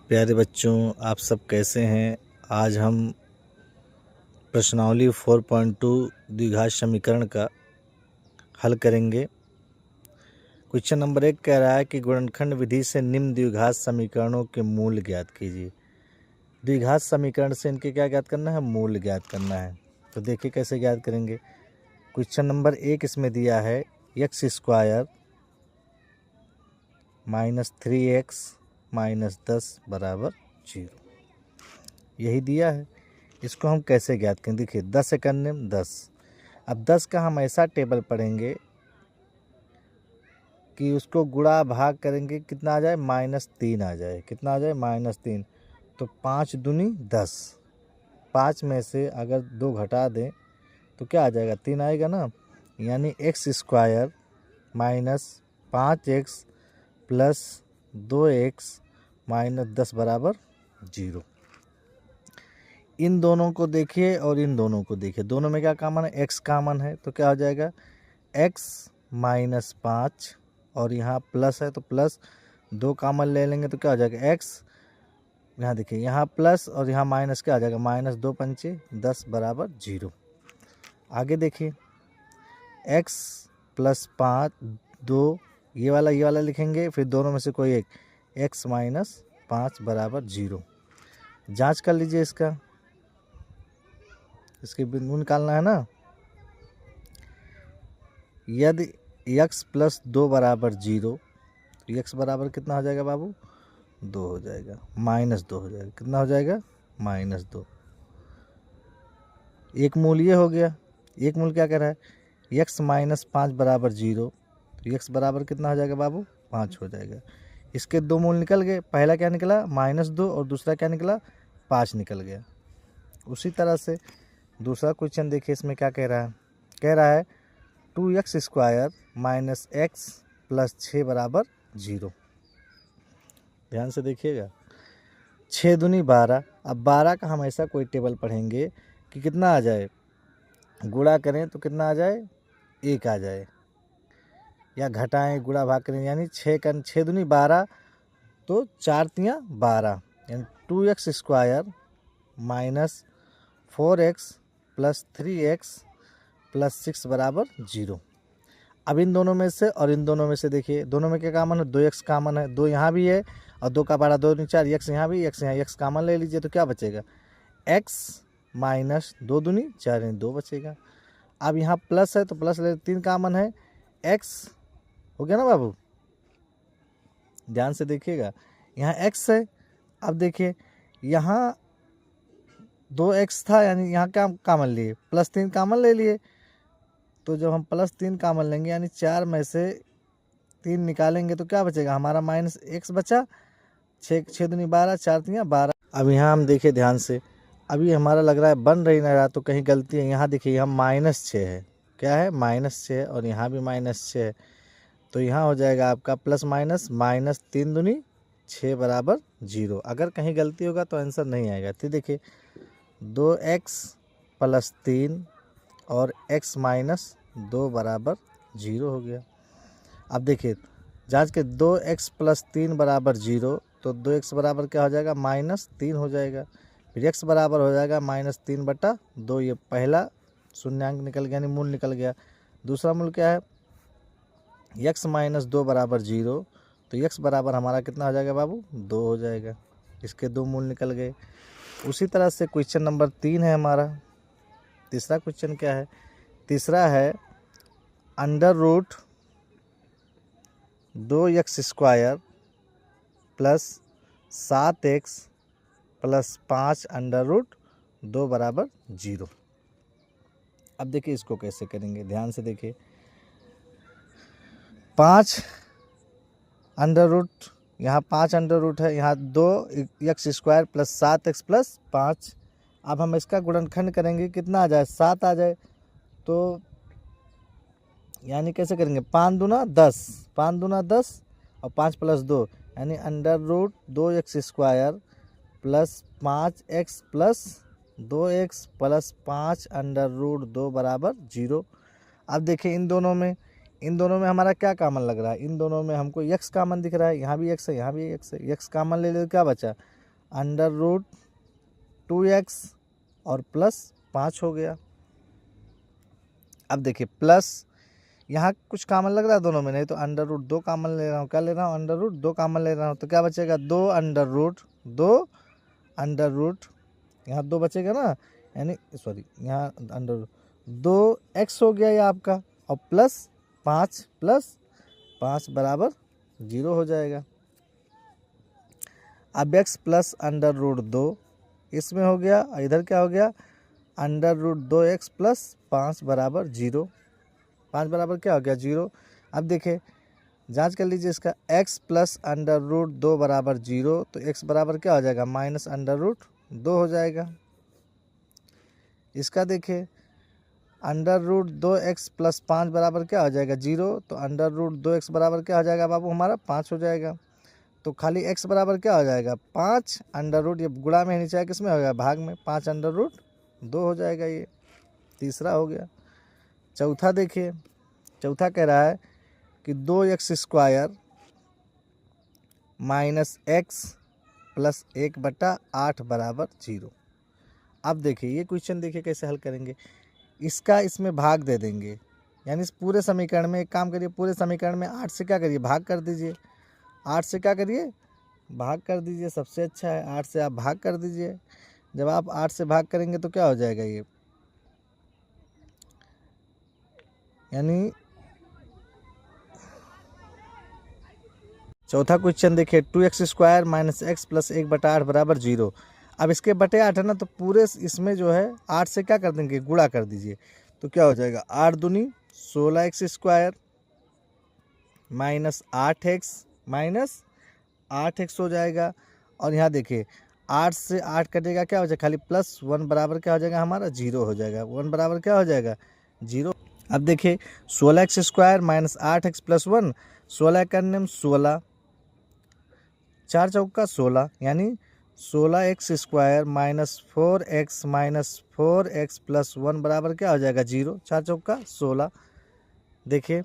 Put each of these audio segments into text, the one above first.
प्यारे बच्चों, आप सब कैसे हैं। आज हम प्रश्नावली 4.2 द्विघात समीकरण का हल करेंगे। क्वेश्चन नंबर 1 कह रहा है कि गुणनखंड विधि से निम्न द्विघात समीकरणों के मूल ज्ञात कीजिए। द्विघात समीकरण से इनके क्या ज्ञात करना है? मूल ज्ञात करना है। तो देखिए कैसे ज्ञात करेंगे। क्वेश्चन नंबर 1 इसमें दिया है x स्क्वायर -3x -10 बराबर 0, यही दिया है। इसको हम कैसे ज्ञात करें? देखिए 10 से करने 10। अब 10 का हम ऐसा टेबल पढ़ेंगे कि उसको गुणा भाग करेंगे, कितना आ जाए? -3 आ जाए। कितना आ जाए? -3। तो 5 दूनी 10। 5 में से अगर 2 घटा दें तो क्या आ जाएगा? 3 आएगा ना। यानी x square -5x plus 2x -10 बराबर 0। इन दोनों को देखिए और इन दोनों को देखिए, दोनों में क्या कॉमन है? x कॉमन है। तो क्या हो जाएगा? x -5 और यहाँ प्लस है तो प्लस 2 कॉमन ले लेंगे तो क्या हो जाएगा? x, यहाँ देखिए यहाँ प्लस और यहाँ माइनस, क्या आ जाएगा? -2 पंचे 10 बराबर 0। आगे देखिए x + 5 2, ये वाला लिखेंगे, फिर दोनों में से कोई एक, x - 5 बराबर 0। जांच कर लीजिए इसके बिंदु निकालना है ना। यदि x + 2 बराबर 0 तो x बराबर कितना हो जाएगा बाबू? 2 हो जाएगा, -2 हो जाएगा। कितना हो जाएगा? -2। एक मूल ये हो गया। एक मूल क्या कह रहा है? x - 5 बराबर 0, तो x बराबर कितना हो जाएगा बाबू? 5 हो जाएगा। इसके दो मूल निकल गए। पहला क्या निकला? -2 और दूसरा क्या निकला? 5 निकल गया। उसी तरह से दूसरा क्वेश्चन देखिए, इसमें क्या कह रहा है? कह रहा है 2x स्क्वायर -x + 6 बराबर 0। ध्यान से देखिएगा। 6 दूनी 12। अब 12 का हम ऐसा कोई टेबल पढ़ेंगे कि कितना आ जाए? गुणा करें तो कितना आ जाए? 1 आ जाए, या घटाएं गुणा भाग करें, यानी 6 दूनी 12 तो 4 तियाँ 12, यानी 2x स्क्वायर -4x + 3x + 6 बराबर 0। अब इन दोनों में से और इन दोनों में से देखिए, दोनों में क्या कॉमन है? 2x कॉमन है। 2 यहाँ भी है और 2 का 12 2 दूनी 4, x यहाँ भी, x यहाँ, x कॉमन ले लीजिए तो क्या बचेगा? x - 2 दूनी 4 यानी 2 बचेगा। अब यहाँ प्लस है तो प्लस ले, 3 कॉमन है, x हो गया ना बाबू। ध्यान से देखिएगा, यहाँ x है। अब देखिए यहाँ 2x था, यानी यहाँ क्या कॉमन लिए? +3 कॉमन ले लिए। तो जब हम +3 कॉमन लेंगे यानी 4 में से 3 निकालेंगे तो क्या बचेगा हमारा? -x बचा। 6 दूनी 12, 4 तियाँ 12। अब यहाँ हम देखिए ध्यान से, अभी हमारा लग रहा है बन रही ना रहा, तो कहीं गलती है। यहाँ देखिए यहाँ -6 है। क्या है? -6 है और यहाँ भी -6 है। तो यहाँ हो जाएगा आपका प्लस माइनस -3 दूनी 6 बराबर 0। अगर कहीं गलती होगा तो आंसर नहीं आएगा। तो देखिए 2x + 3 और x - 2 बराबर 0 हो गया। अब देखिए जांच के 2x + 3 बराबर 0, तो 2x बराबर क्या हो जाएगा? -3 हो जाएगा। फिर x बराबर हो जाएगा -3/2। ये पहला शून्यांक निकल गया, यानी मूल निकल गया। दूसरा मूल क्या है? x - 2 बराबर 0, तो x बराबर हमारा कितना हो जाएगा बाबू? 2 हो जाएगा। इसके दो मूल निकल गए। उसी तरह से क्वेश्चन नंबर 3 है हमारा। तीसरा क्वेश्चन क्या है? तीसरा है √2x स्क्वायर + 7x + 5 √2 बराबर 0। अब देखिए इसको कैसे करेंगे, ध्यान से देखिए। 5 अंडर यहाँ 5 अंडर है, यहाँ 2x स्क्वायर + 7x + 5। अब हम इसका गुणनखंड करेंगे, कितना आ जाए? 7 आ जाए। तो यानी कैसे करेंगे? 5 दूना 10, 5 दूना 10 और 5 + 2, यानी √2x स्क्वायर + 5x + 2x + 5 √2 बराबर 0। अब देखिए इन दोनों में हमारा क्या कॉमन लग रहा है? इन दोनों में हमको x कॉमन दिख रहा है। यहाँ भी x है, यहाँ भी x है। x कॉमन ले ले तो क्या बचा? अंडर रूट 2x और प्लस 5 हो गया। अब देखिए प्लस यहाँ कुछ कॉमन लग रहा है दोनों में, नहीं तो अंडर रूट 2 कॉमन ले रहा हूँ, क्या ले रहा हूँ, अंडर रूट 2 कॉमन ले रहा हूँ, तो क्या बचेगा 2 अंडर रूट 2 यहाँ 2 बचेगा ना, यानी सॉरी यहाँ अंडर रूट 2x हो गया ये आपका, और प्लस 5 बराबर 0 हो जाएगा। अब x प्लस अंडर रूट 2 इसमें हो गया, और इधर क्या हो गया, अंडर रूट 2x प्लस 5 बराबर 0, 5 बराबर क्या हो गया 0। अब देखिए जांच कर लीजिए इसका, x प्लस अंडर रूट 2 बराबर 0, तो x बराबर क्या हो जाएगा माइनस अंडर रूट 2 हो जाएगा। इसका देखिए अंडर रूट 2x प्लस 5 बराबर क्या हो जाएगा 0, तो अंडर रूट 2x बराबर क्या हो जाएगा बाबू हमारा 5 हो जाएगा। तो खाली x बराबर क्या हो जाएगा 5 अंडर रूट, ये गुणा में नीचे किस में हो गया भाग में, 5 अंडर रूट 2 हो जाएगा, ये तीसरा हो गया। चौथा देखिए, चौथा कह रहा है कि 2x square minus x plus 1/8 बराबर 0। अब देखिए ये क्वेश्चन देखिए कैसे हल करेंगे, इसका इसमें भाग दे देंगे, यानी इस पूरे समीकरण में एक काम करिए, पूरे समीकरण में 8 से क्या करिए भाग कर दीजिए, 8 से क्या करिए भाग कर दीजिए, सबसे अच्छा है 8 से आप भाग कर दीजिए। जब आप 8 से भाग करेंगे तो क्या हो जाएगा ये, यानी चौथा क्वेश्चन देखिए 2x square minus x plus 1/8 बराबर 0। अब इसके बटे 8 है ना, तो पूरे इसमें जो है 8 से क्या कर देंगे गुणा कर दीजिए, तो क्या हो जाएगा 8 दूनी 16x स्क्वायर माइनस 8x हो जाएगा। और यहाँ देखिए 8 से 8 कटेगा, क्या हो जाएगा खाली प्लस 1 बराबर क्या हो जाएगा हमारा 0 हो जाएगा, 1 बराबर क्या हो जाएगा 0। अब देखिए 16x square minus 8x plus 1, 16 का नियम 16, 4 चौका 16, यानी 16x square minus 4x plus 1 बराबर क्या हो जाएगा 0, 4 चौका 16। देखिए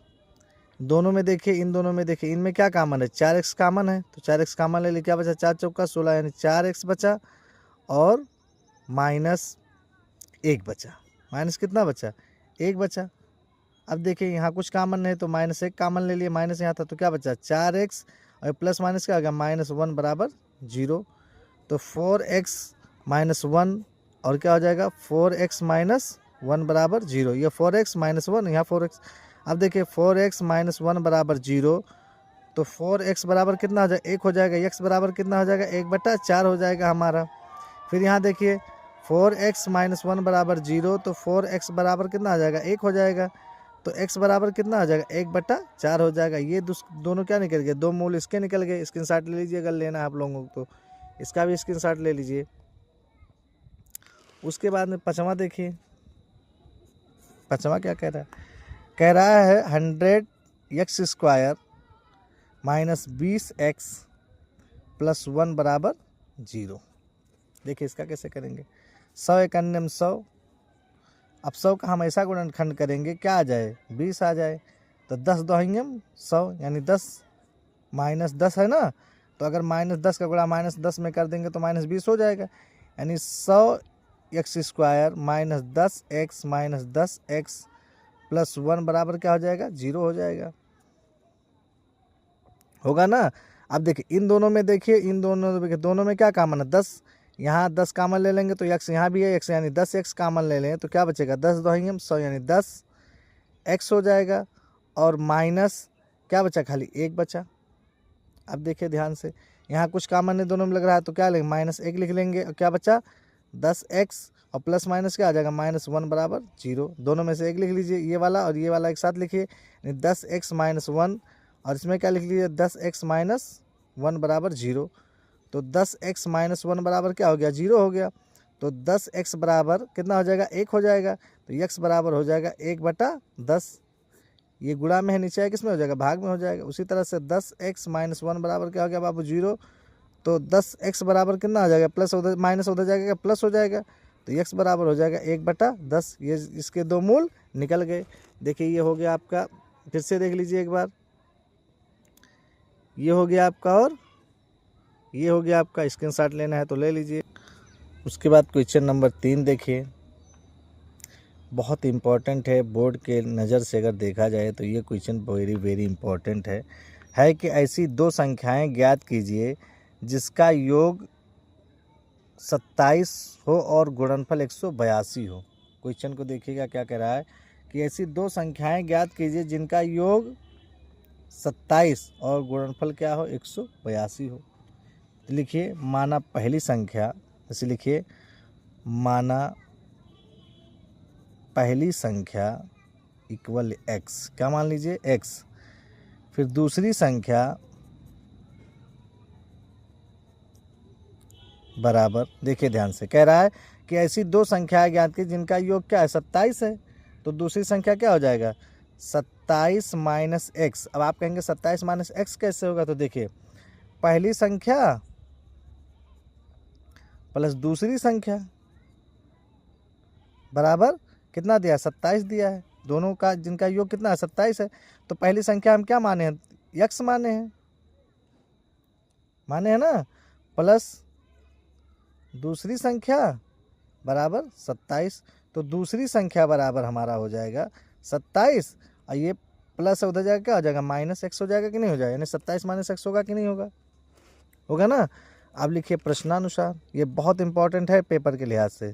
दोनों में देखिए, इन दोनों में देखिए, इनमें क्या कॉमन है 4x कॉमन है, तो 4x कॉमन ले लिया, क्या बचा 4 चौका 16, यानी 4x बचा और माइनस 1 बचा, माइनस कितना बचा 1 बचा। अब देखिए यहाँ कुछ कॉमन है तो माइनस 1 कॉमन ले लिए, माइनस यहाँ था तो क्या बचा 4x और प्लस माइनस क्या हो गया -1 बराबर 0। तो 4x माइनस 1 और क्या हो जाएगा 4x माइनस 1 बराबर 0, ये 4x माइनस 1 यहाँ 4x। अब देखिए 4x माइनस 1 बराबर 0, तो 4x बराबर कितना हो जाएगा 1 हो जाएगा, x बराबर कितना हो जाएगा 1/4 हो जाएगा हमारा। फिर यहाँ देखिए 4x माइनस 1 बराबर 0, तो 4x बराबर कितना हो जाएगा 1 हो जाएगा, तो x बराबर कितना हो जाएगा 1/4 हो जाएगा। ये दोनों क्या निकल गए, 2 मूल इसके निकल गए, स्क्रीनशॉट ले लीजिए अगर लेना है आप लोगों को, तो इसका भी स्क्रीनशॉट ले लीजिए। उसके बाद में पाँचवा देखिए, पाँचवा क्या कह रहा है 100x square minus 20x plus 1 बराबर 0। देखिए इसका कैसे करेंगे, 100 एक अन्यम 100, अब 100 का हम ऐसा गुणनखंड करेंगे क्या आ जाए 20 आ जाए, तो 10 दोहियम 100, यानी 10 माइनस 10 है ना, तो अगर -10 का गुणा -10 में कर देंगे तो -20 हो जाएगा, यानी 100x square minus 10x plus 1 बराबर क्या हो जाएगा 0 हो जाएगा, होगा ना। अब देखिए इन दोनों में देखिए, इन दोनों में क्या कॉमन है 10, यहाँ 10 कॉमन ले लेंगे तो x यहाँ भी है x, यानी 10x कॉमन ले लें तो क्या बचेगा 10 दोहियम 100, यानी 10x हो जाएगा, और माइनस क्या बचा खाली 1 बचा। अब देखिए ध्यान से, यहाँ कुछ कॉमन है दोनों में लग रहा है तो क्या लेंगे -1 लिख लेंगे, और क्या बचा 10x और प्लस माइनस क्या आ जाएगा -1 बराबर 0, दोनों में से एक लिख लीजिए, ये वाला और ये वाला एक साथ लिखिए, 10x माइनस 1, और इसमें क्या लिख लीजिए 10x माइनस 1 बराबर 0, तो 10x माइनस 1 बराबर क्या हो गया 0 हो गया, तो 10x बराबर कितना हो जाएगा 1 हो जाएगा, तो x बराबर हो जाएगा 1/10, ये गुणा में है नीचे है किस में हो जाएगा भाग में हो जाएगा। उसी तरह से 10x माइनस 1 बराबर क्या हो गया बाबू 0, तो 10x बराबर कितना हो जाएगा प्लस उधर माइनस उधर जाएगा प्लस हो जाएगा, तो x बराबर हो जाएगा 1/10, ये इसके 2 मूल निकल गए। देखिए ये हो गया आपका, फिर से देख लीजिए एक बार, ये हो गया आपका और ये हो गया आपका, स्क्रीनशॉट लेना है तो ले लीजिए। उसके बाद क्वेश्चन नंबर 3 देखिए, बहुत इम्पॉर्टेंट है बोर्ड के नज़र से अगर देखा जाए तो ये क्वेश्चन वेरी वेरी इम्पॉर्टेंट है कि ऐसी दो संख्याएं ज्ञात कीजिए जिसका योग 27 हो और गुणनफल 182 हो। क्वेश्चन को देखिएगा क्या कह रहा है कि ऐसी दो संख्याएं ज्ञात कीजिए जिनका योग 27 और गुणनफल क्या हो 182 हो। तो लिखिए माना पहली संख्या, जैसे लिखिए माना पहली संख्या इक्वल x, क्या मान लीजिए x। फिर दूसरी संख्या बराबर, देखिए ध्यान से कह रहा है कि ऐसी दो संख्याएं ज्ञात की जिनका योग क्या है 27 है, तो दूसरी संख्या क्या हो जाएगा 27 माइनस एक्स। अब आप कहेंगे 27 माइनस एक्स कैसे होगा, तो देखिए पहली संख्या प्लस दूसरी संख्या बराबर कितना दिया 27 दिया है, दोनों का जिनका योग कितना है 27 है। तो पहली संख्या हम क्या माने हैं यक्स माने हैं ना, प्लस दूसरी संख्या बराबर 27। तो दूसरी संख्या बराबर हमारा हो जाएगा 27 और ये प्लस उधर जाएगा क्या हो जाएगा माइनस एक्स हो जाएगा कि नहीं हो जाएगा, यानी 27 माइनस एक्स होगा कि नहीं होगा, होगा ना। अब लिखिए प्रश्नानुसार, ये बहुत इंपॉर्टेंट है पेपर के लिहाज से।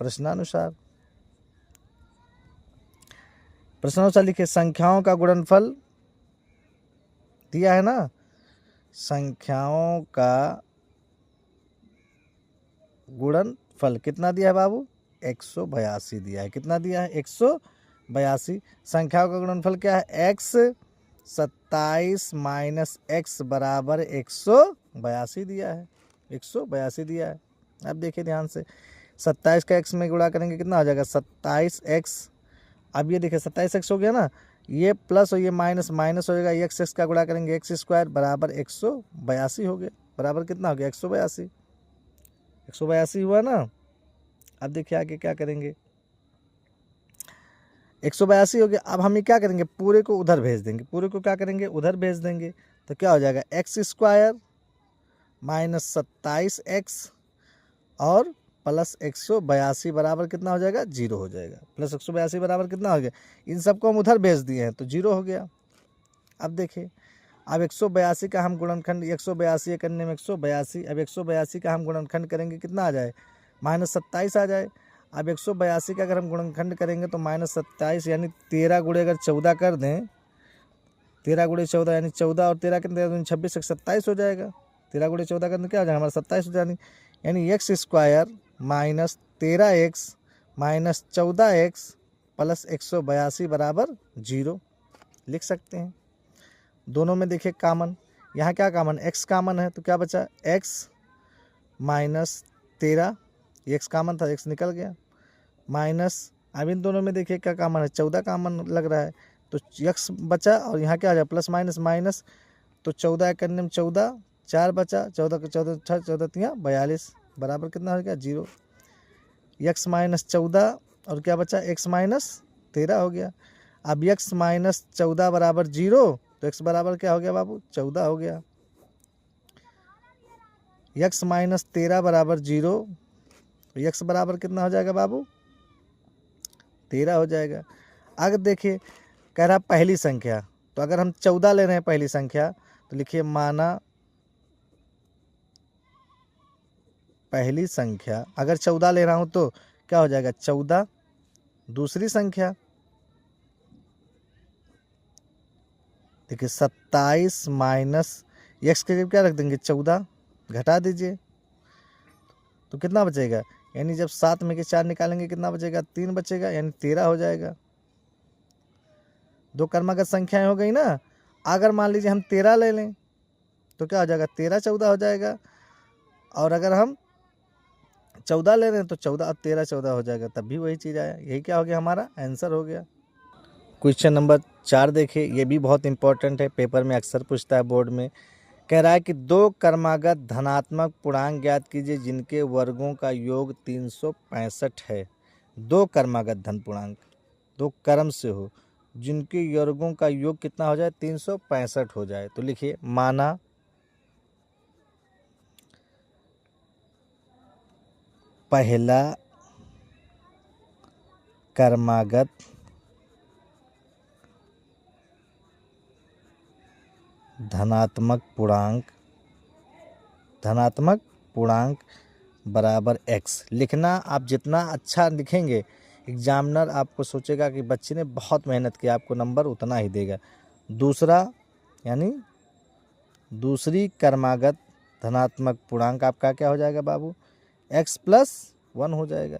प्रश्नानुसार लिखिए संख्याओं का गुणनफल दिया है ना, संख्याओं का गुणनफल कितना दिया है बाबू 182 दिया है, कितना दिया है 182। संख्याओं का गुणनफल क्या है x, 27 माइनस एक्स बराबर 182 दिया है, 182 दिया है। अब देखिए ध्यान से 27 का x में गुणा करेंगे कितना हो जाएगा 27x। अब ये देखिए 27x हो गया ना, ये प्लस और ये माइनस माइनस हो जाएगा, x का गुणा करेंगे x स्क्वायर बराबर 182 हो गया, बराबर कितना हो गया 182 हुआ ना। अब देखिए आगे क्या करेंगे 182 हो गया। अब हम ये क्या करेंगे पूरे को उधर भेज देंगे, पूरे को क्या करेंगे उधर भेज देंगे, तो क्या हो जाएगा एक्स स्क्वायर माइनस 27x और प्लस 182 बराबर कितना हो जाएगा 0 हो जाएगा, प्लस 182 बराबर कितना हो गया, इन सबको हम उधर भेज दिए हैं तो 0 हो गया। अब देखिए अब 182 का हम गुणनखंड 182 करने में 182, अब 182 का हम गुणनखंड करेंगे कितना आ जाए माइनस 27 आ जाए। अब 182 का अगर हम गुणनखंड करेंगे तो माइनस 27 यानी 13 गुणे अगर 14 कर दें, 13 गुणे 14 यानी 14 और 13 कितने 26 27 हो जाएगा, 13 गुणे 14 करने क्या हो जाएगा हमारा 27 हो जाएगा, यानी x square minus 13x minus 14x plus 182 बराबर 0 लिख सकते हैं। दोनों में देखिए कामन, यहाँ क्या कामन x कामन है तो क्या बचा x माइनस 13, x कामन था x निकल गया, माइनस अब इन दोनों में देखिए क्या कामन है 14 कामन लग रहा है तो x बचा और यहाँ क्या आ जाए प्लस माइनस माइनस, तो 14 करने में 14 4 बचा, 14 को 14 14 42 बराबर कितना हो गया 0। x माइनस 14 और क्या बचा x माइनस 13 हो गया। अब x माइनस 14 बराबर 0 तो x बराबर क्या हो गया बाबू 14 हो गया। x माइनस 13 बराबर 0 तो x बराबर कितना हो जाएगा बाबू 13 हो जाएगा। अगर देखिए कह रहा पहली संख्या, तो अगर हम 14 ले रहे हैं पहली संख्या तो लिखिए माना पहली संख्या, अगर 14 ले रहा हूं तो क्या हो जाएगा 14 दूसरी संख्या, देखिए 27 माइनस एक्स के क्या रख देंगे 14 घटा दीजिए तो कितना बचेगा, यानी जब 7 में के 4 निकालेंगे कितना बचेगा 3 बचेगा, यानी 13 हो जाएगा। दो क्रमागत संख्याएं हो गई ना। अगर मान लीजिए हम 13 ले लें तो क्या हो जाएगा 13 14 हो जाएगा, और अगर हम 14 ले रहे हैं तो 14 और 13 14 हो जाएगा, तब भी वही चीज़ आया, यही क्या हो गया हमारा आंसर हो गया। क्वेश्चन नंबर 4 देखिए, ये भी बहुत इंपॉर्टेंट है, पेपर में अक्सर पूछता है बोर्ड में। कह रहा है कि दो क्रमागत धनात्मक पूर्णांक ज्ञात कीजिए जिनके वर्गों का योग 365 है। दो क्रमागत धन पूर्णांक दो क्रम से हो जिनके वर्गों का योग कितना हो जाए 365 हो जाए। तो लिखिए माना पहला क्रमागत धनात्मक पूर्णांक बराबर x। लिखना आप जितना अच्छा लिखेंगे एग्जामिनर आपको सोचेगा कि बच्चे ने बहुत मेहनत की, आपको नंबर उतना ही देगा। दूसरा यानी दूसरी क्रमागत धनात्मक पूर्णांक आपका क्या हो जाएगा बाबू, x+1 हो जाएगा।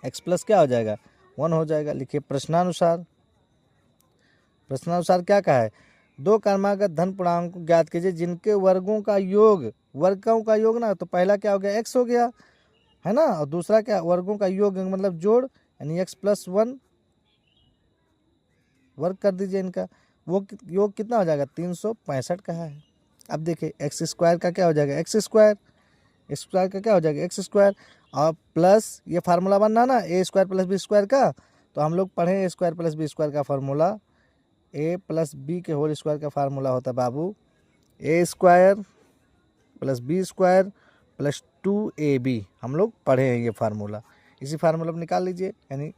x प्लस क्या हो जाएगा, 1 हो जाएगा। लिखिए प्रश्नानुसार क्या कहा है, दो क्रमागत धन पूर्णांक को ज्ञात कीजिए जिनके वर्गों का योग ना, तो पहला क्या हो गया x हो गया है ना, और दूसरा क्या वर्गों का योग मतलब जोड़, यानी x+1 वर्ग कर दीजिए इनका, वो योग कितना हो जाएगा 365 का है। अब देखिए एक्स स्क्वायर का क्या हो जाएगा, एक्स स्क्वायर का क्या हो जाएगा एक्स स्क्वायर, और प्लस ये फार्मूला बनना ना a square plus b square का, तो हम लोग पढ़े a square plus b square का फार्मूला, ए प्लस बी के होल स्क्वायर का फार्मूला होता है बाबू a square plus b square plus 2ab। हम लोग पढ़े हैं ये फार्मूला, इसी फार्मूला में निकाल लीजिए, यानी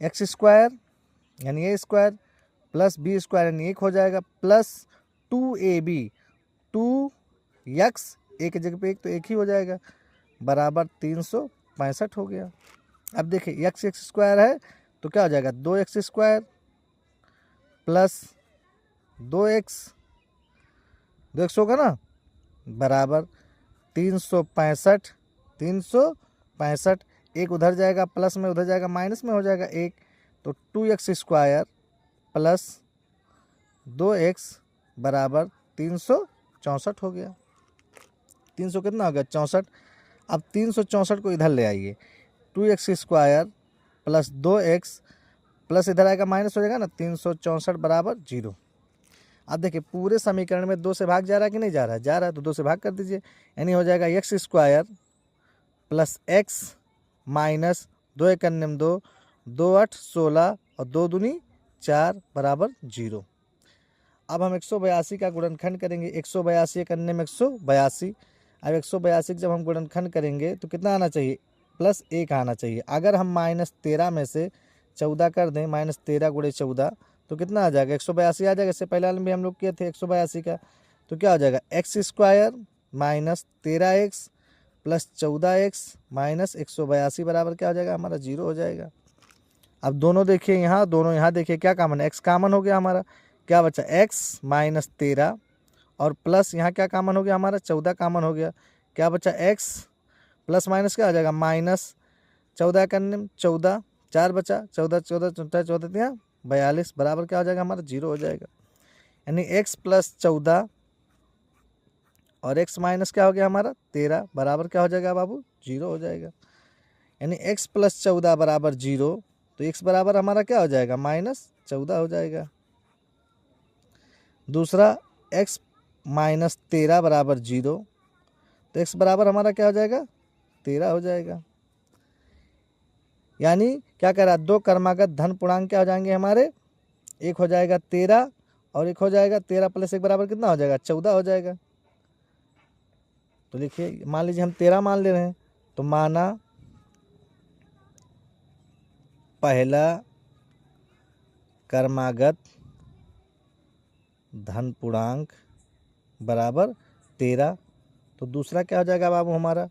एक्स स्क्वायर यानी ए स्क्वायर प्लस बी स्क्वायर यानी 1 हो जाएगा, प्लस 2ab 2x एक जगह पे 1 तो 1 ही हो जाएगा, बराबर 365 हो गया। अब देखिए x स्क्वायर है तो क्या हो जाएगा 2x स्क्वायर प्लस 2x होगा ना, बराबर 365 एक उधर जाएगा प्लस में, उधर जाएगा माइनस में हो जाएगा 1, तो 2x स्क्वायर प्लस 2x बराबर 364 हो गया। 300 कितना हो गया 64। अब 364 को इधर ले आइए, 2x square plus 2x plus इधर आएगा माइनस हो जाएगा ना, 364 बराबर 0। अब देखिए पूरे समीकरण में 2 से भाग जा रहा है कि नहीं जा रहा है, जा रहा है, तो 2 से भाग कर दीजिए, यानी हो जाएगा x square plus x minus 2 एक 2 2 8 16 और 2 दूनी 4 बराबर 0। अब हम 182 का गुणनखंड करेंगे, 182 एक अन्य में 182। अब 182 जब हम गुणनखंड करेंगे तो कितना आना चाहिए, +1 आना चाहिए। अगर हम -13 में से 14 कर दें, -13 × 14 तो कितना आ जाएगा 182 आ जाएगा। इससे पहले वाले में हम लोग किए थे 182 का, तो क्या हो जाएगा x square minus 13x plus 14x minus 182 बराबर क्या हो जाएगा हमारा 0 हो जाएगा। अब दोनों देखिए यहाँ, दोनों यहाँ देखिए क्या कॉमन है, x कॉमन हो गया हमारा, क्या बचा x माइनस 13 और प्लस यहाँ क्या कॉमन हो गया हमारा 14 कॉमन हो गया, क्या बचा x प्लस माइनस क्या हो जाएगा माइनस 14 करने में 14 4 बचा, 14 14 42 बराबर क्या हो जाएगा हमारा 0 हो जाएगा। यानी x प्लस 14 और x माइनस क्या हो गया हमारा 13 बराबर क्या हो जाएगा बाबू 0 हो जाएगा। यानी x प्लस 14 बराबर 0, तो x बराबर हमारा क्या हो जाएगा -14 हो जाएगा। दूसरा x माइनस 13 बराबर 0, तो x बराबर हमारा क्या हो जाएगा 13 हो जाएगा। यानी क्या कह रहा है, दो क्रमागत धन पूर्णांक क्या हो जाएंगे हमारे, एक हो जाएगा 13 और एक हो जाएगा 13 + 1 बराबर कितना हो जाएगा 14 हो जाएगा। तो लिखिए मान लीजिए हम 13 मान ले रहे हैं, तो माना पहला क्रमागत धन पूर्णांक बराबर 13, तो दूसरा क्या हो जाएगा बाबू हमारा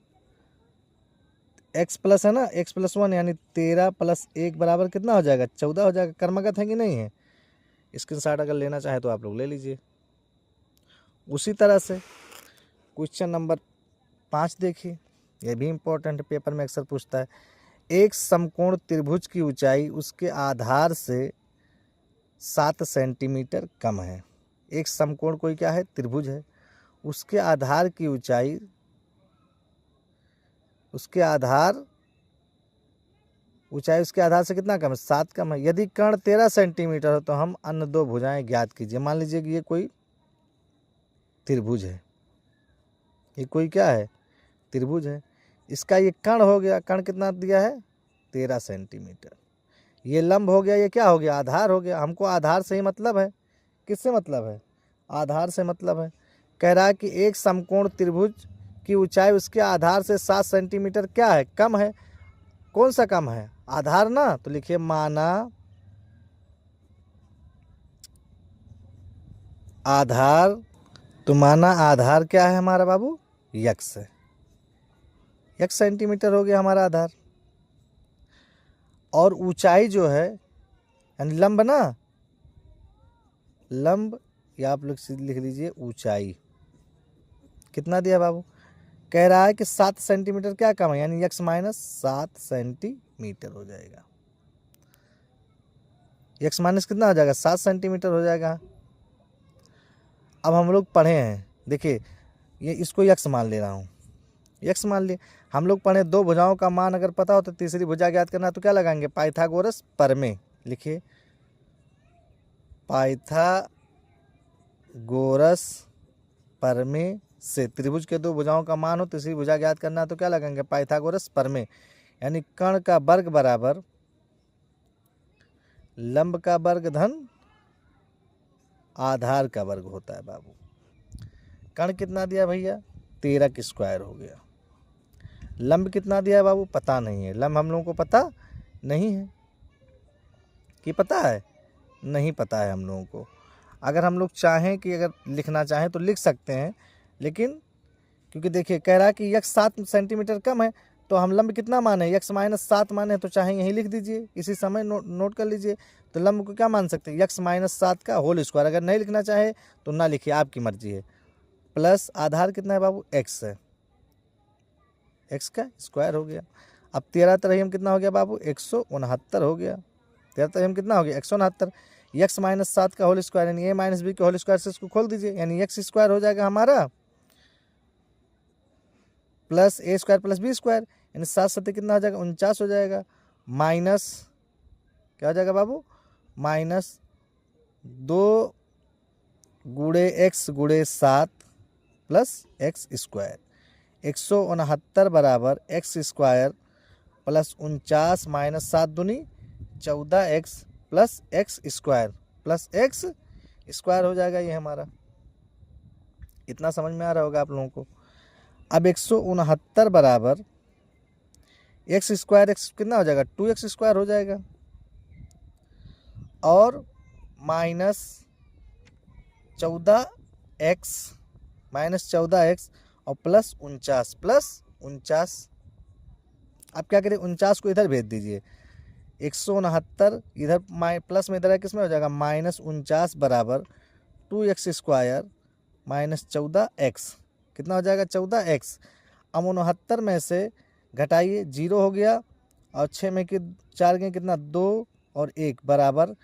x प्लस है ना, x + 1 यानी 13 + 1 बराबर कितना हो जाएगा 14 हो जाएगा। क्रमागत है कि नहीं है, स्क्रीनशॉट अगर लेना चाहे तो आप लोग ले लीजिए। उसी तरह से क्वेश्चन नंबर 5 देखिए, यह भी इम्पोर्टेंट पेपर में अक्सर पूछता है। एक समकोण त्रिभुज की ऊंचाई उसके आधार से 7 सेंटीमीटर कम है। एक समकोण कोई क्या है त्रिभुज है, उसके आधार की ऊंचाई उसके आधार से कितना कम है 7 कम है। यदि कर्ण 13 सेंटीमीटर हो तो हम अन्य दो भुजाएं ज्ञात कीजिए। मान लीजिए कि ये कोई त्रिभुज है, ये कोई क्या है त्रिभुज है, इसका ये कर्ण हो गया, कर्ण कितना दिया है 13 सेंटीमीटर। ये लंब हो गया, ये क्या हो गया आधार हो गया। हमको आधार से ही मतलब है, किससे मतलब है आधार से मतलब है। कह रहा है कि एक समकोण त्रिभुज की ऊंचाई उसके आधार से 7 सेंटीमीटर क्या है, कम है। कौन सा कम है, आधार ना, तो लिखिए माना आधार, तो माना आधार क्या है हमारा बाबू, यक्स है, यक्स सेंटीमीटर हो गया हमारा आधार। और ऊंचाई जो है यानी लंब ना, लंब, या आप लोग लिख लीजिए ऊंचाई कितना दिया बाबू, कह रहा है कि 7 सेंटीमीटर क्या कम है, यानी यक्स माइनस 7 सेंटीमीटर हो जाएगा। यक्स माइनस कितना हो जाएगा, 7 सेंटीमीटर हो जाएगा। अब हम लोग पढ़े हैं, देखिए ये इसको यक्स मान ले रहा हूँ, यक्स मान लिए। हम लोग पढ़े दो भुजाओं का मान अगर पता हो तो तीसरी भुजा ज्ञात करना, तो क्या लगाएंगे, पाइथागोरस प्रमेय। लिखिए पाइथागोरस प्रमेय से त्रिभुज के दो भुजाओं का मान हो, तीसरी भुजा ज्ञात करना, तो क्या लगाएंगे, पाइथागोरस प्रमेय। यानी कर्ण का वर्ग बराबर लंब का वर्ग धन आधार का वर्ग होता है बाबू। कर्ण कितना दिया भैया, 13 की स्क्वायर हो गया। लंब कितना दिया है बाबू, पता नहीं है, लंब हम लोगों को पता नहीं है, कि पता है, नहीं पता है हम लोगों को। अगर हम लोग चाहें कि अगर लिखना चाहें तो लिख सकते हैं, लेकिन क्योंकि देखिए कह रहा है कि यक्स 7 सेंटीमीटर कम है, तो हम लंब कितना माने, यक्स माइनस 7 माने, तो चाहे यहीं लिख दीजिए, इसी समय नोट कर लीजिए। तो लंब को क्या मान सकते हैं, यक्स माइनस 7 का होल स्क्वायर। अगर नहीं लिखना चाहे तो ना लिखिए, आपकी मर्जी है। प्लस आधार कितना है बाबू, एक्स है, एक्स का स्क्वायर हो गया। अब 13 तरह कितना हो गया बाबू, 169 हो गया। 13 तरह कितना हो गया, 169। यक्स माइनस 7 का होल स्क्वायर यानी ए माइनस बी के होल स्क्वायर से इसको खोल दीजिए, यानी यक्स स्क्वायर हो जाएगा हमारा प्लस ए स्क्वायर प्लस बी स्क्वायर, यानी 7 7 कितना हो जाएगा, 49 हो जाएगा। माइनस क्या हो जाएगा बाबू, माइनस 2 गुणे एक्स गुणे 7 प्लस एक्स स्क्वायर। 169 बराबर एक्स स्क्वायर प्लस 49 माइनस 7 दूनी 14 x plus x square plus x square हो जाएगा ये हमारा। इतना समझ में आ रहा होगा आप लोगों को। अब 169 बराबर एक्स स्क्वायर, एक्स कितना हो जाएगा, 2x स्क्वायर हो जाएगा, और माइनस 14x माइनस 14x और प्लस 49 अब क्या करें, 49 को इधर भेज दीजिए, 169 इधर प्लस में इधर किस में हो जाएगा, माइनस 49 बराबर 2x स्क्वायर माइनस 14x कितना हो जाएगा, 14x। अब 69 में से घटाइए, 0 हो गया, और 6 में कि 4 के कितना, 2 और 1 बराबर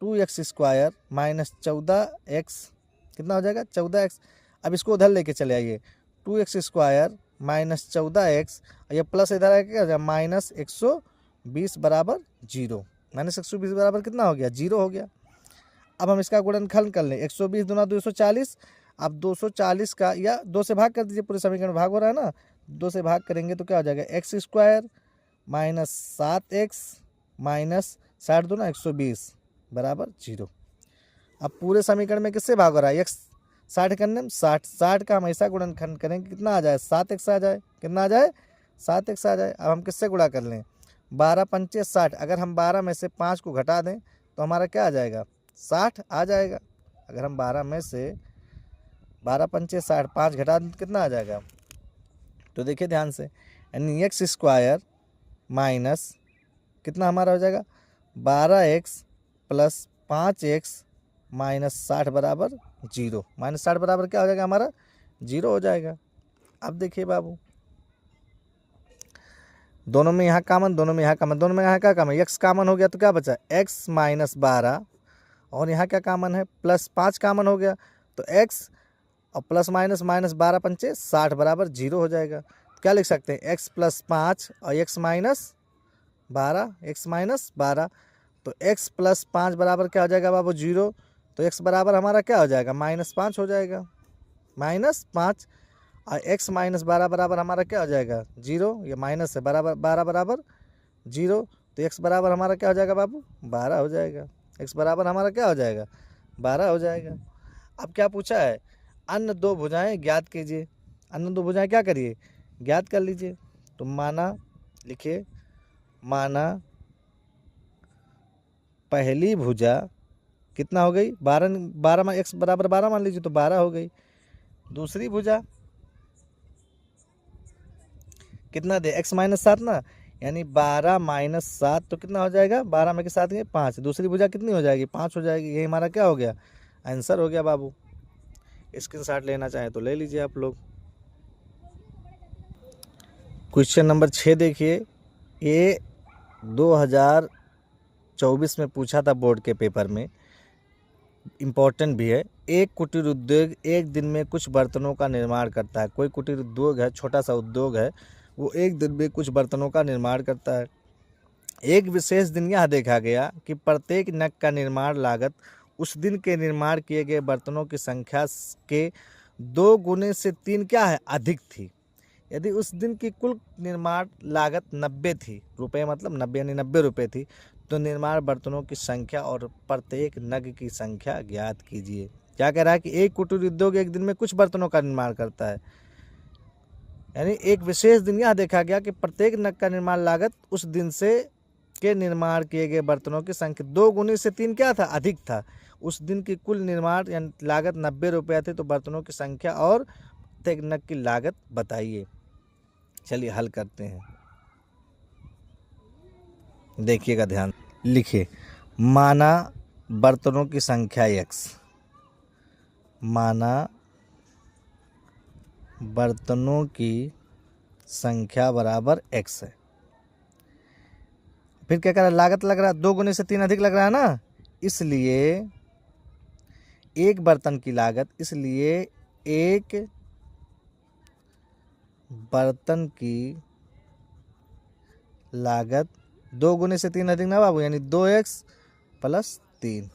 2x स्क्वायर माइनस 14x कितना हो जाएगा, 14x। अब इसको उधर लेके चले आइए, 2x स्क्वायर माइनस 14x, ये प्लस इधर आएगा क्या हो जाएगा, माइनस 120 बराबर 0, माइनस 120 बराबर कितना हो गया, 0 हो गया। अब हम इसका गुणनखंड कर लें, 120 दूना 240, अब 240 का या 2 से भाग कर दीजिए, पूरे समीकरण भाग हो रहा है ना, 2 से भाग करेंगे तो क्या हो जाएगा, x square minus 7x minus 60 दूना 120 बराबर 0। अब पूरे समीकरण में किससे भाग हो रहा है, एक्स 60 करने में 60 का हम ऐसा गुणनखंड करेंगे कितना आ जाए, 7x आ जाए, कितना आ जाए, 7x आ जाए। अब हम किससे गुणा कर लें, 12 पंचे 60, अगर हम 12 में से 5 को घटा दें तो हमारा क्या आ जाएगा, 60 आ जाएगा। अगर हम 12 में से 12 पंचे 60, 5 घटा दें तो कितना आ जाएगा, तो देखिए ध्यान से, यानी एक्स स्क्वायर माइनस कितना हमारा हो जाएगा, 12x प्लस 5x माइनस 60 बराबर 0, माइनस 60 बराबर क्या हो जाएगा हमारा, 0 हो जाएगा। अब देखिए बाबू, दोनों में यहाँ कामन, दोनों में यहाँ कामन, दोनों में यहाँ क्या कामन, x कामन हो गया तो क्या बचा, x माइनस 12, और यहाँ क्या कामन है, प्लस 5 कामन हो गया, तो x और प्लस माइनस माइनस 12 पंचे 60 बराबर 0 हो जाएगा। तो क्या लिख सकते हैं, x प्लस 5 और x माइनस 12, x माइनस 12, तो x प्लस 5 बराबर क्या हो जाएगा बाबू, 0, तो x बराबर हमारा क्या हो जाएगा, माइनस 5 हो जाएगा, माइनस 5, और x माइनस 12 बराबर हमारा क्या हो जाएगा, 0, ये माइनस है, बराबर 12 बराबर 0, तो x बराबर हमारा क्या हो जाएगा बाबू, 12 हो जाएगा, x बराबर हमारा क्या हो जाएगा, 12 हो जाएगा। अब क्या पूछा है, अन्य दो भुजाएं ज्ञात कीजिए। अन्य दो भुजाएं क्या करिए, ज्ञात कर लीजिए। तो माना, लिखिए, माना पहली भुजा कितना हो गई, 12, 12 में x बराबर 12 मान लीजिए तो 12 हो गई। दूसरी भुजा कितना दे, x माइनस 7 ना, यानी 12 माइनस 7 तो कितना हो जाएगा, 12 में के साथ 5। दूसरी भुजा कितनी हो जाएगी, 5 हो जाएगी। यही हमारा क्या हो गया, आंसर हो गया बाबू। स्क्रीनशॉट लेना चाहें तो ले लीजिए आप लोग। क्वेश्चन नंबर 6 देखिए, ये 2024 में पूछा था बोर्ड के पेपर में, इम्पोर्टेंट भी है। एक कुटीर उद्योग एक दिन में कुछ बर्तनों का निर्माण करता है। कोई कुटीर उद्योग है, छोटा सा उद्योग है, वो एक दिन में कुछ बर्तनों का निर्माण करता है। एक विशेष दिन यह देखा गया कि प्रत्येक नग का निर्माण लागत उस दिन के निर्माण किए गए बर्तनों की संख्या के 2 गुने से 3 क्या है, अधिक थी। यदि उस दिन की कुल निर्माण लागत 90 थी, रुपये मतलब 90 यानी 90 रुपये थी, तो निर्माण बर्तनों की संख्या और प्रत्येक नग की संख्या ज्ञात कीजिए। क्या कह रहा है कि एक कुटीर उद्योग एक दिन में कुछ बर्तनों का निर्माण करता है, यानी एक विशेष दिन यह देखा गया कि प्रत्येक नग का निर्माण लागत उस दिन से के निर्माण किए गए बर्तनों की संख्या 2 गुने से 3 क्या था, अधिक था। उस दिन की कुल निर्माण यानी लागत 90 रुपया थी, तो बर्तनों की संख्या और प्रत्येक नग की लागत बताइए। चलिए हल करते हैं, देखिएगा ध्यान, लिखिए, माना बर्तनों की संख्या x, माना बर्तनों की संख्या बराबर x है। फिर क्या कर रहा है, लागत लग रहा है, 2 गुने से 3 अधिक लग रहा है ना, इसलिए एक बर्तन की लागत, इसलिए एक बर्तन की लागत 2 गुने से 3 अधिक ना बाबू, यानी 2x प्लस 3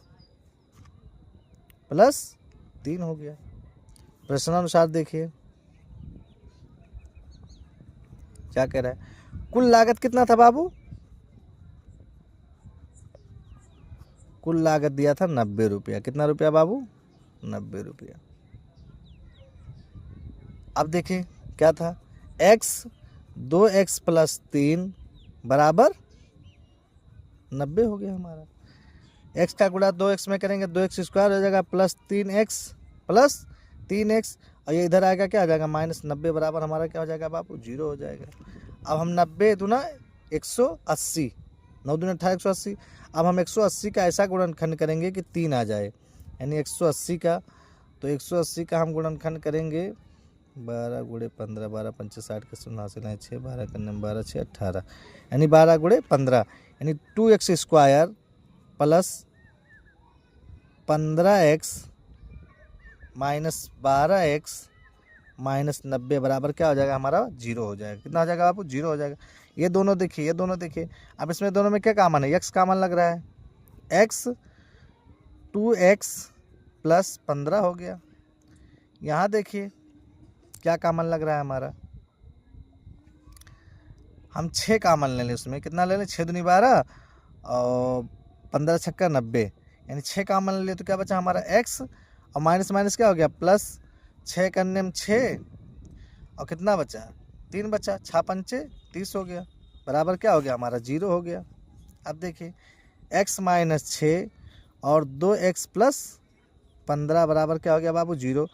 हो गया। प्रश्नानुसार देखिए क्या कह रहा है, कुल लागत कितना था बाबू, कुल लागत दिया था 90 रुपया। कितना रुपया बाबू, 90 रुपया। अब देखिए क्या था, x 2x प्लस 3 बराबर 90 हो गया हमारा। x का गुणा 2x में करेंगे 2x स्क्वायर हो जाएगा प्लस 3x, और ये इधर आएगा क्या आ जाएगा, माइनस 90 बराबर हमारा क्या हो जाएगा बाबू, 0 हो जाएगा। अब हम 90 दूना 180, 9 दूना 18 180। अब हम 180 का ऐसा गुणनखंड करेंगे कि 3 आ जाए, यानी 180 का, तो 180 का हम गुणनखंड करेंगे 12 गुणे 15, 12 पंचे 60 के 89 6, 12 करने 12 6 18, यानी 12 गुणे 15, यानी 2x square plus 15x minus 12x minus 90 बराबर क्या हो जाएगा हमारा, 0 हो जाएगा। कितना हो जाएगा बाबू, 0 हो जाएगा। ये दोनों देखिए, ये दोनों देखिए, अब इसमें दोनों में क्या कॉमन है, x कॉमन लग रहा है, x 2x प्लस 15 हो गया। यहाँ देखिए क्या कॉमन लग रहा है हमारा, हम 6 कॉमन ले लें, उसमें कितना ले लें, 6 दूनी 12 और 15 छक्का 90, यानी 6 कॉमन ले लें तो क्या बचा हमारा x, और माइनस माइनस क्या हो गया प्लस, 6 करने में 6 और कितना बचा 3 बचा, 6 पंचे 30 हो गया, बराबर क्या हो गया हमारा 0 हो गया। अब देखिए x माइनस 6 और 2x प्लस 15 बराबर क्या हो गया बाबू 0,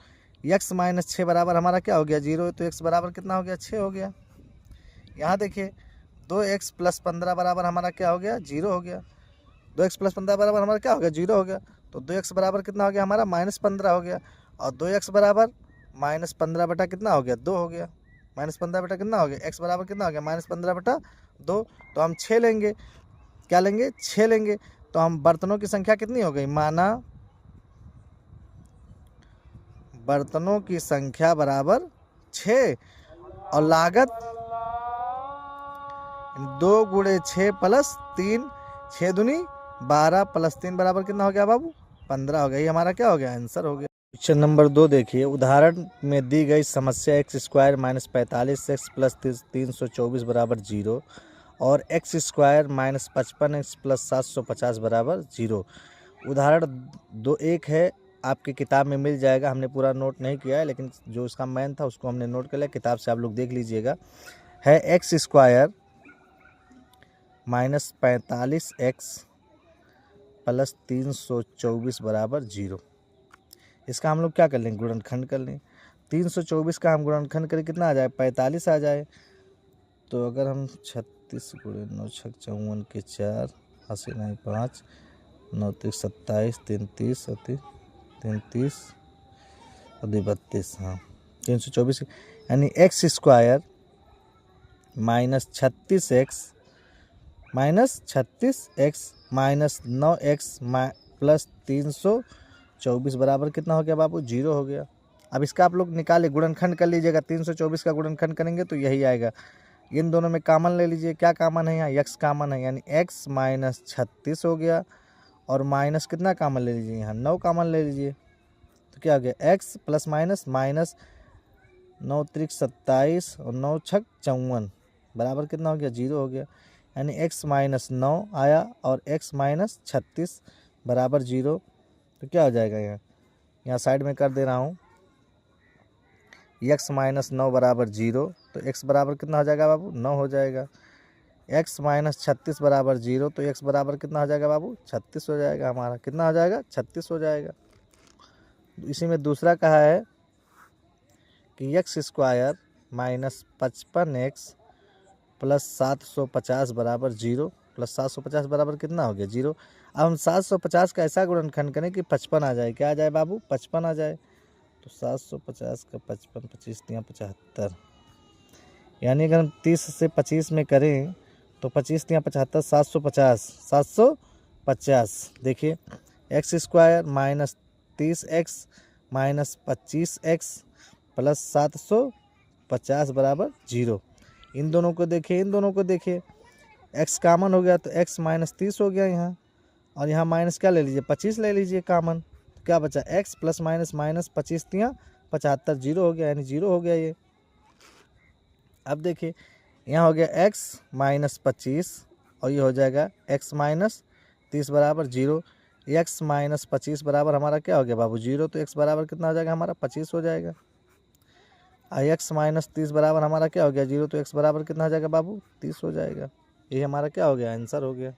x माइनस 6 बराबर हमारा क्या हो गया 0, तो x बराबर कितना हो गया 6 हो गया। यहाँ देखिए 2x प्लस 15 बराबर हमारा क्या हो गया 0 हो गया, 2x प्लस 15 बराबर हमारा क्या हो गया 0 हो गया, तो 2x बराबर कितना हो गया हमारा माइनस 15 हो गया, और 2x बराबर माइनस 15 बटा कितना हो गया 2 हो गया, माइनस 15 बटा कितना हो गया, x बराबर कितना हो गया माइनस 15 बटा 2, तो हम 6 लेंगे, क्या लेंगे 6 लेंगे, तो हम बर्तनों की संख्या कितनी हो गई, माना बर्तनों की संख्या बराबर 6 और लागत 2 गुणे 6 प्लस 3, 6 दूनी 12 प्लस 3 बराबर कितना हो गया बाबू 15 हो गया। ये हमारा क्या हो गया आंसर हो गया। क्वेश्चन नंबर 2 देखिए, उदाहरण में दी गई समस्या x square minus 45x plus 324 बराबर 0 और x square minus 55x plus 750 बराबर 0। उदाहरण 2 1 है आपकी किताब में मिल जाएगा, हमने पूरा नोट नहीं किया है, लेकिन जो उसका मैन था उसको हमने नोट कर लिया, किताब से आप लोग देख लीजिएगा। है x square minus 45x plus 324 बराबर 0। इसका हम लोग क्या कर लें, गुणनखंड कर लें। 324 का हम गुणनखंड करें कितना आ जाए, 45 आ जाए। तो अगर हम 36 गुणे 9 छक 54 के 4 80 9 5 9 30 27 33 33 और 32, हाँ 324, यानी x square minus 36x minus 9x plus 324 बराबर कितना हो गया बाबू, 0 हो गया। अब इसका आप लोग निकाले, गुणनखंड कर लीजिएगा। 324 का गुणनखंड करेंगे तो यही आएगा। इन दोनों में कामन ले लीजिए, क्या कामन है यहाँ, x कामन है, यानी x माइनस 36 हो गया। और माइनस कितना कामन ले लीजिए, यहाँ 9 कामन ले लीजिए, तो क्या हो गया, x प्लस माइनस 9 त्रिक 27 और 9 छक 54 बराबर कितना हो गया, 0 हो गया। यानी x माइनस 9 आया और x माइनस 36 बराबर 0। तो क्या हो जाएगा, यहाँ साइड में कर दे रहा हूँ, x माइनस 9 बराबर 0, तो x बराबर कितना हो जाएगा बाबू, 9 हो जाएगा। x माइनस 36 बराबर 0, तो x बराबर कितना हो जाएगा बाबू, 36 हो जाएगा। हमारा कितना हो जाएगा, 36 हो जाएगा। इसी में दूसरा कहा है कि x square minus 55x plus 750 बराबर 0, प्लस 750 बराबर कितना हो गया, 0। अब हम 750 का ऐसा गुणनखंड करें कि 55 आ जाए, क्या आ जाए बाबू, 55 आ जाए। तो 750 का 55 25 तियाँ 75, यानी अगर हम 30 से 25 में करें तो 25 तियाँ 75, 750। देखिए x square minus 30x minus 25x plus 750 बराबर 0। इन दोनों को देखिए, इन दोनों को देखिए, x कामन हो गया तो x माइनस 30 हो गया यहाँ, और यहाँ माइनस क्या ले लीजिए, 25 ले लीजिए कामन, तो क्या बचा, x प्लस माइनस माइनस 25 तियाँ 75, 0 हो गया, यानी 0 हो गया ये। अब देखिए यहाँ हो गया x माइनस 25 और ये हो जाएगा x माइनस 30 बराबर 0। x माइनस 25 बराबर हमारा क्या हो गया बाबू, 0, तो x बराबर कितना हो जाएगा हमारा, 25 हो जाएगा। x माइनस 30 बराबर हमारा क्या हो गया, 0, तो x बराबर कितना हो जाएगा बाबू, 30 हो जाएगा। ये हमारा क्या हो गया, आंसर हो गया।